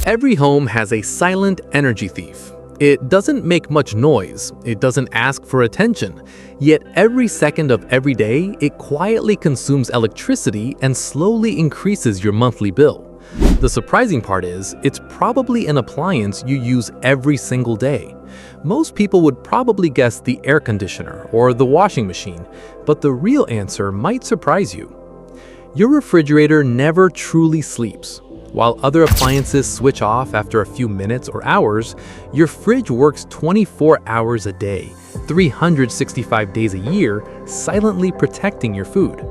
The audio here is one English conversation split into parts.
Every home has a silent energy thief. It doesn't make much noise, it doesn't ask for attention, yet every second of every day, it quietly consumes electricity and slowly increases your monthly bill. The surprising part is, it's probably an appliance you use every single day. Most people would probably guess the air conditioner or the washing machine, but the real answer might surprise you. Your refrigerator never truly sleeps. While other appliances switch off after a few minutes or hours, your fridge works 24 hours a day, 365 days a year, silently protecting your food.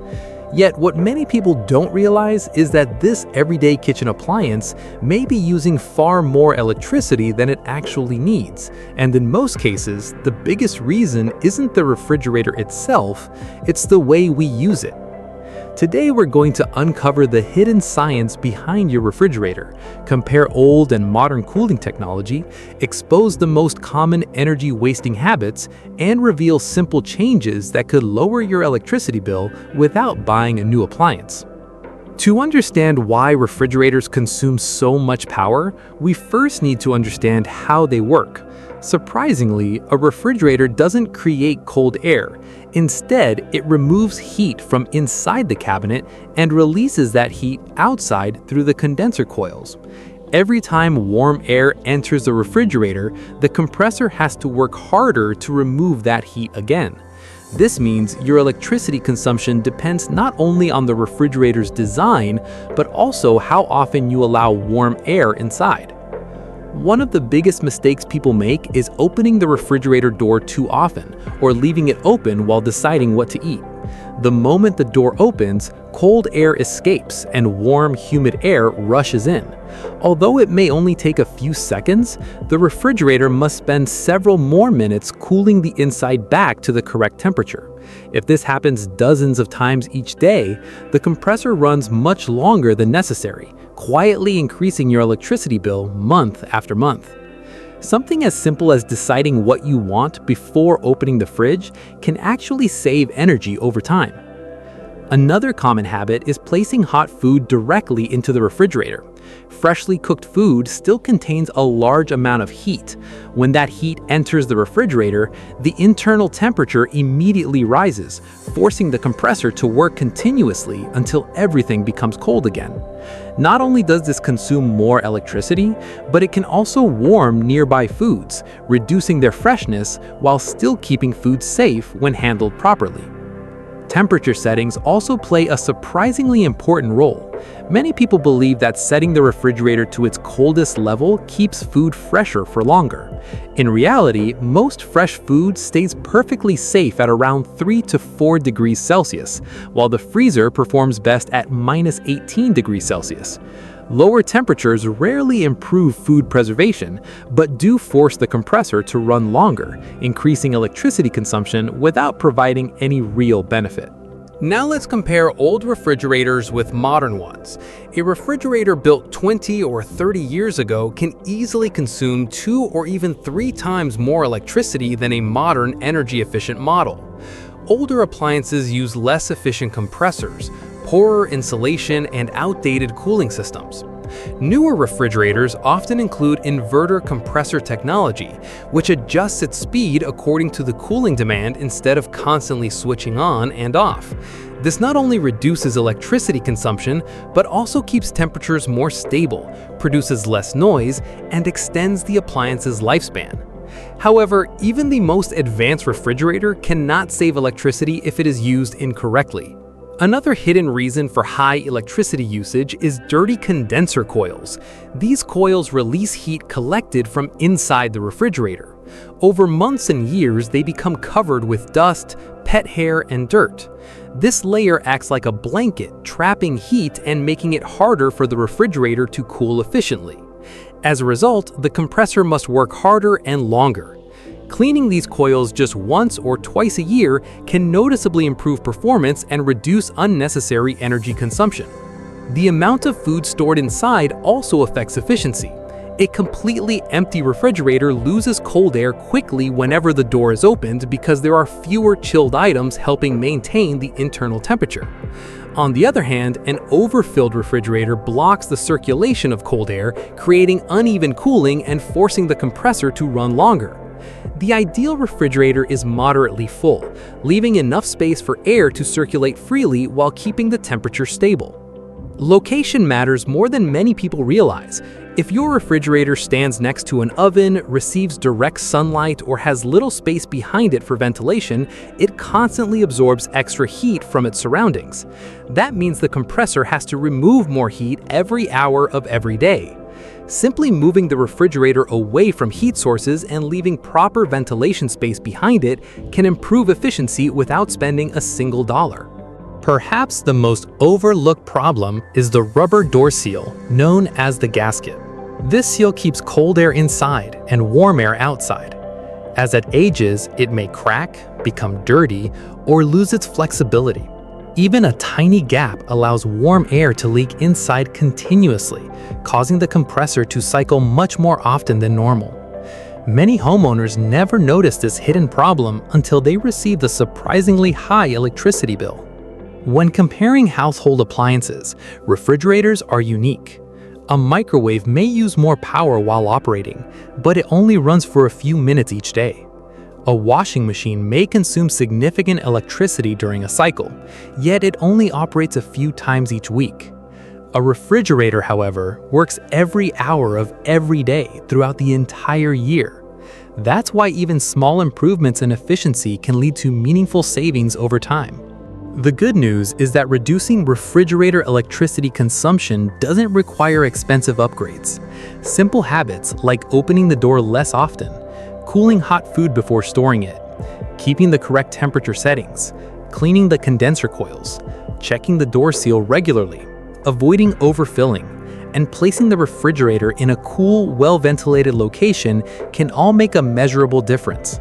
Yet what many people don't realize is that this everyday kitchen appliance may be using far more electricity than it actually needs. And in most cases, the biggest reason isn't the refrigerator itself, it's the way we use it. Today we're going to uncover the hidden science behind your refrigerator, compare old and modern cooling technology, expose the most common energy-wasting habits, and reveal simple changes that could lower your electricity bill without buying a new appliance. To understand why refrigerators consume so much power, we first need to understand how they work. Surprisingly, a refrigerator doesn't create cold air. Instead, it removes heat from inside the cabinet and releases that heat outside through the condenser coils. Every time warm air enters the refrigerator, the compressor has to work harder to remove that heat again. This means your electricity consumption depends not only on the refrigerator's design, but also how often you allow warm air inside. One of the biggest mistakes people make is opening the refrigerator door too often or leaving it open while deciding what to eat. The moment the door opens, cold air escapes and warm, humid air rushes in. Although it may only take a few seconds, the refrigerator must spend several more minutes cooling the inside back to the correct temperature. If this happens dozens of times each day, the compressor runs much longer than necessary, quietly increasing your electricity bill month after month. Something as simple as deciding what you want before opening the fridge can actually save energy over time. Another common habit is placing hot food directly into the refrigerator. Freshly cooked food still contains a large amount of heat. When that heat enters the refrigerator, the internal temperature immediately rises, forcing the compressor to work continuously until everything becomes cold again. Not only does this consume more electricity, but it can also warm nearby foods, reducing their freshness while still keeping food safe when handled properly. Temperature settings also play a surprisingly important role. Many people believe that setting the refrigerator to its coldest level keeps food fresher for longer. In reality, most fresh food stays perfectly safe at around 3 to 4 degrees Celsius, while the freezer performs best at -18 degrees Celsius. Lower temperatures rarely improve food preservation, but do force the compressor to run longer, increasing electricity consumption without providing any real benefit. Now let's compare old refrigerators with modern ones. A refrigerator built 20 or 30 years ago can easily consume 2 or even 3 times more electricity than a modern energy-efficient model. Older appliances use less efficient compressors, poorer insulation, and outdated cooling systems. Newer refrigerators often include inverter compressor technology, which adjusts its speed according to the cooling demand instead of constantly switching on and off. This not only reduces electricity consumption, but also keeps temperatures more stable, produces less noise, and extends the appliance's lifespan. However, even the most advanced refrigerator cannot save electricity if it is used incorrectly. Another hidden reason for high electricity usage is dirty condenser coils. These coils release heat collected from inside the refrigerator. Over months and years, they become covered with dust, pet hair, and dirt. This layer acts like a blanket, trapping heat and making it harder for the refrigerator to cool efficiently. As a result, the compressor must work harder and longer. Cleaning these coils just once or twice a year can noticeably improve performance and reduce unnecessary energy consumption. The amount of food stored inside also affects efficiency. A completely empty refrigerator loses cold air quickly whenever the door is opened because there are fewer chilled items helping maintain the internal temperature. On the other hand, an overfilled refrigerator blocks the circulation of cold air, creating uneven cooling and forcing the compressor to run longer. The ideal refrigerator is moderately full, leaving enough space for air to circulate freely while keeping the temperature stable. Location matters more than many people realize. If your refrigerator stands next to an oven, receives direct sunlight, or has little space behind it for ventilation, it constantly absorbs extra heat from its surroundings. That means the compressor has to remove more heat every hour of every day. Simply moving the refrigerator away from heat sources and leaving proper ventilation space behind it can improve efficiency without spending a single dollar. Perhaps the most overlooked problem is the rubber door seal, known as the gasket. This seal keeps cold air inside and warm air outside. As it ages, it may crack, become dirty, or lose its flexibility. Even a tiny gap allows warm air to leak inside continuously, causing the compressor to cycle much more often than normal. Many homeowners never notice this hidden problem until they receive the surprisingly high electricity bill. When comparing household appliances, refrigerators are unique. A microwave may use more power while operating, but it only runs for a few minutes each day. A washing machine may consume significant electricity during a cycle, yet it only operates a few times each week. A refrigerator, however, works every hour of every day throughout the entire year. That's why even small improvements in efficiency can lead to meaningful savings over time. The good news is that reducing refrigerator electricity consumption doesn't require expensive upgrades. Simple habits like opening the door less often, cooling hot food before storing it, keeping the correct temperature settings, cleaning the condenser coils, checking the door seal regularly, avoiding overfilling, and placing the refrigerator in a cool, well-ventilated location can all make a measurable difference.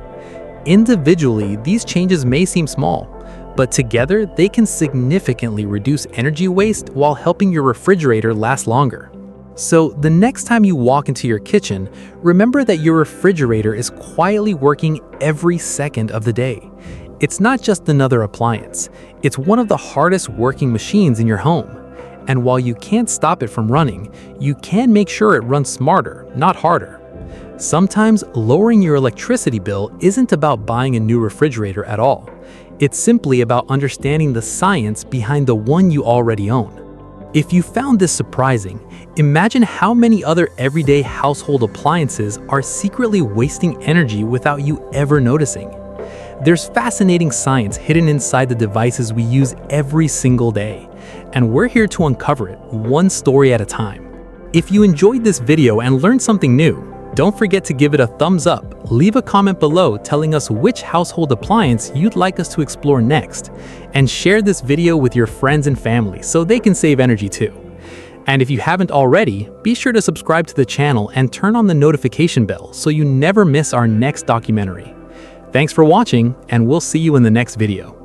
Individually, these changes may seem small, but together they can significantly reduce energy waste while helping your refrigerator last longer. So the next time you walk into your kitchen, remember that your refrigerator is quietly working every second of the day. It's not just another appliance, it's one of the hardest working machines in your home. And while you can't stop it from running, you can make sure it runs smarter, not harder. Sometimes lowering your electricity bill isn't about buying a new refrigerator at all. It's simply about understanding the science behind the one you already own. If you found this surprising, imagine how many other everyday household appliances are secretly wasting energy without you ever noticing. There's fascinating science hidden inside the devices we use every single day, and we're here to uncover it one story at a time. If you enjoyed this video and learned something new, don't forget to give it a thumbs up, leave a comment below telling us which household appliance you'd like us to explore next, and share this video with your friends and family so they can save energy too. And if you haven't already, be sure to subscribe to the channel and turn on the notification bell so you never miss our next documentary. Thanks for watching, and we'll see you in the next video.